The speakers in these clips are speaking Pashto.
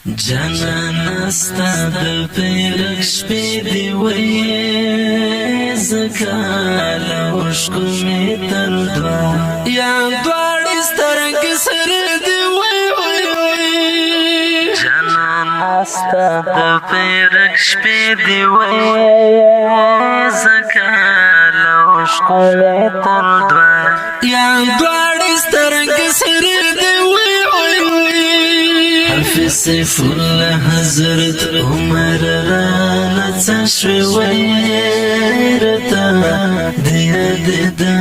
جانا ستا د پیرک شپې دی وې زکا لوشکو می تر دوا یا دواړې سترګې سره دی وې جانا ستا د پیرک شپې دی وې زکا لوشکو می تر دوا یا دواړې سترګې سره دی سیف الله حضرت عمر رانا تشوی ویرتا دیا دیدا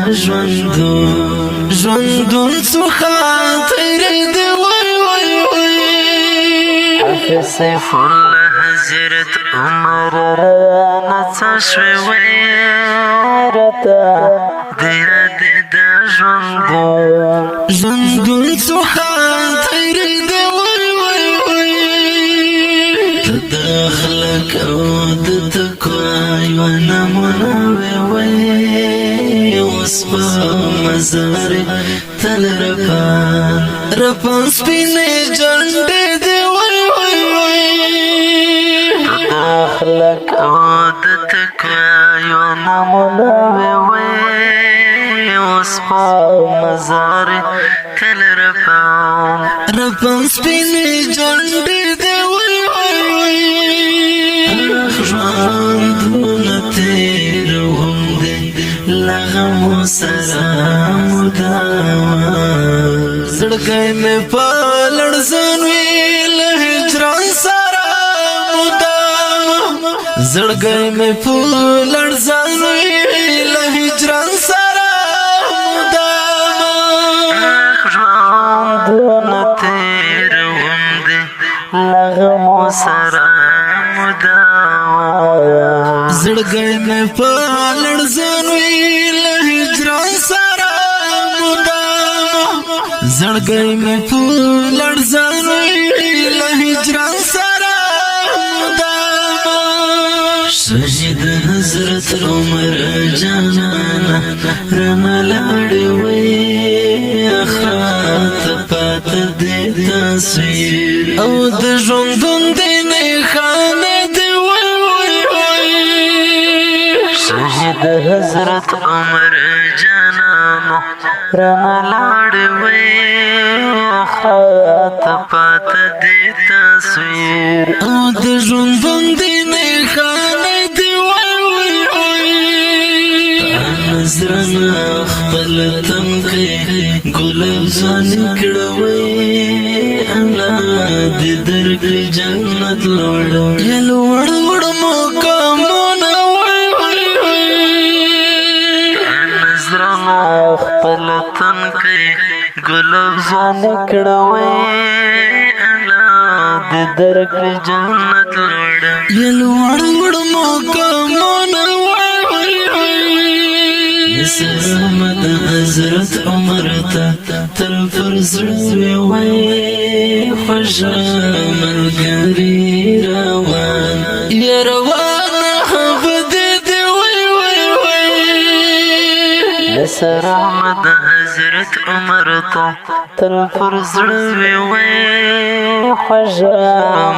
جوندون سو خاطر دی وی وی وی سیف الله حضرت عمر رانا تشوی ویرتا دیا دیدا جوندون سو خاطر دی دخلك عودتك وانا منوي وصفة مزاري تل رفان سبيني جنده دي وي وي وي دخلك عودتك وانا منوي وصفة مزاري تل رفان سبيني جنده دي ژوندونه تېروم دی له غمو سره مداوه زړګی مې په لړزان وي له هجران سره مداوه زړګی مې په لړزان وي له هجران سره مداوه ژوندونه تېروم دی له غمو سره زړګی مې په لړزان وي له هجران سره مداوه زړګی مې په لړزان وي له هجران سره مداوه شهید حضرت عمر جانانا رانه لاړې وې اخرات پاته دې تصویر او د ژوندون دې نښانه شهید حضرت عمر جانانو رانا لاړې وې خاط پاته دې تصویر او د ژوندون دې نښانه دې وې نظرونه خپل تمکې ګلاب ځواني کړه وې الله دې درکړي جنت لوړ یا لوړ وړ مقامونه خپل تن کې ګلاب ځواني کړه وې الله دې درکړي جنت لوړ یا لوړ وړ مقامونه سلامت حضرت عمر ته تل پر زړه وې خوږه ملګري روان یا روان رحمت حضرت عمر ته تل پر زړه وې خوږه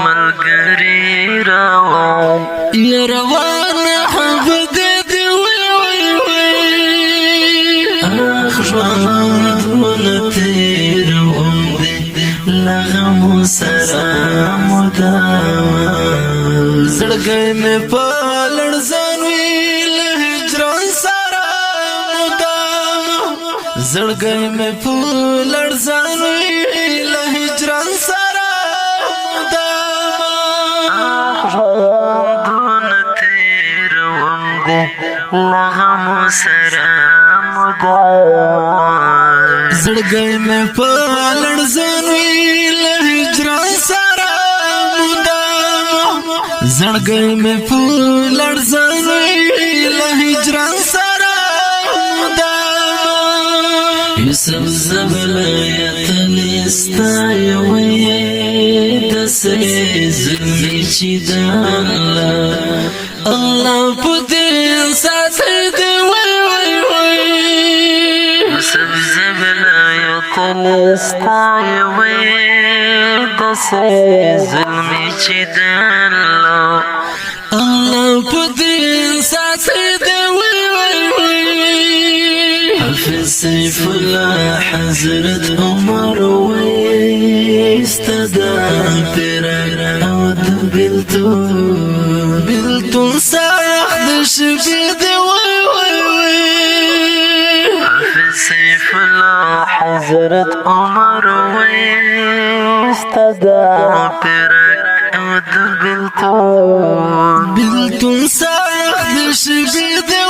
ملګري روان یا روان حبد دې وې اخ ژوندونه تېروم دی له غمو سره مداوه زړګی مې په لړزان وي له هجران سره زړګی مې په لړزان وي له هجران سره مداوه ژوندونه تېروم دی له غمو سره مداوه زړګی مې په لړزان وي له هجران سره مداوه زړګی مې په لړزان وي له هجران سره یوسف زبلایت لستای وې دسې زلمی چې د الله په دې ساتي دې وې یوسف زبلایت لستای وې دسې ظلمي چې د الله په دین ساتي دی حافظ سیف الله حضرت عمر استدام تیرا او د بلتون ساخ د شبی دی حافظ سیف الله حضرت عمر استدام تیرا او د بلتون ساخ د شبی دی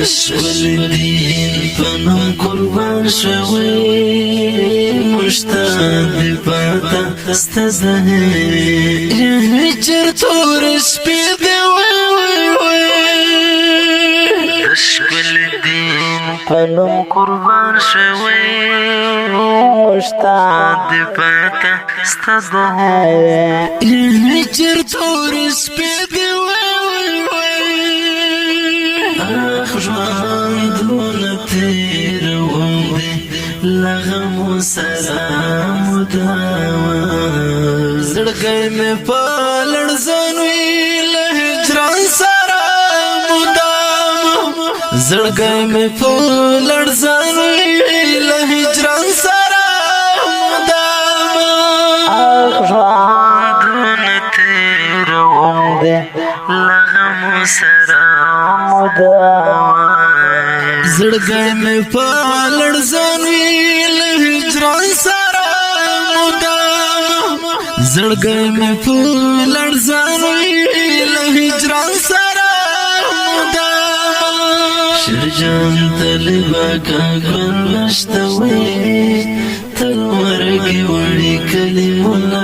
دشکل دین پنم قربان شوی مشتاق دی پاتا استزهی هجر تورش پیده دشکل دین پنم قربان شوی مشتاق دی پاتا استزهی هجر تورش پیده ژوندونه تېروم دی له غمو سره مدامه زړګی مې په لړزان وي له هجران سره مدامه زړګی مې په لړزان وي له هجران سره مدامه ژوندونه تېروم دی له غمو سره زړګی مې په لړزان وي له هجران سره مدامه زړګی مې په لړزان وي له هجران سره مدامه شیرجان طالبه کاغل نشته وي تر مرګې وړې کلمونه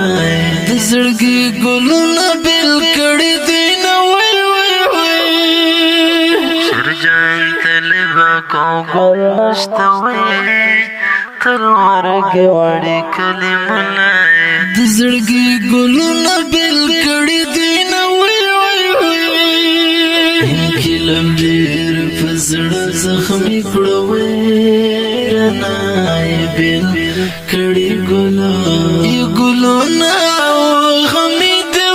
د زړګي ګلونه بېل کړي دي شیرجان طالبه کاغل نشته وي تر مرګې وړې کلمونه د زړګي ګلونه بېل کړي دي نه کلم ډېر په زړه زخمي کړه رڼا یې بېل کړي ګلونه غمي دي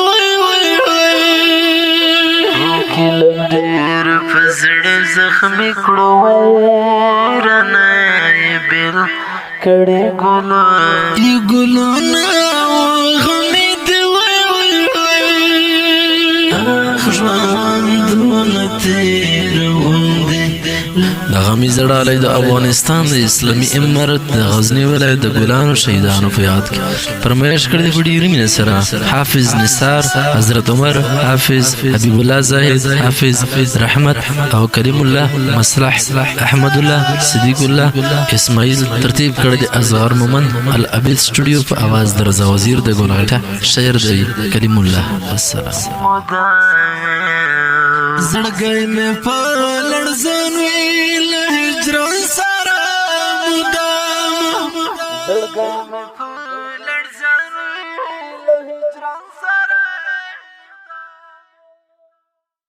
کلم ډېر په زړه زخمي کړه رڼا یې بېل کړي ګلونه غمي دي ژوندونه تېروم دی د غمي زړالی د افغانستان د اسلامي امارت د غزني ولایت د ګلانو شهیدانو په یاد کې فرمایش کړی په ډېرې مینې سره حافظ نثار حضرت عمر حافظ حبیب الله زاهد حافظ رحمت او کریم الله مصلح احمد الله صدیق الله اسماعیل ترتیب کړی د اصغر مومند العبید سټوډیو په اواز د رضا وزیر د ګلغټه شعر دی کریم الله السلام زړګی مې په لړزان وي له هجران سره مدامه زړګی مې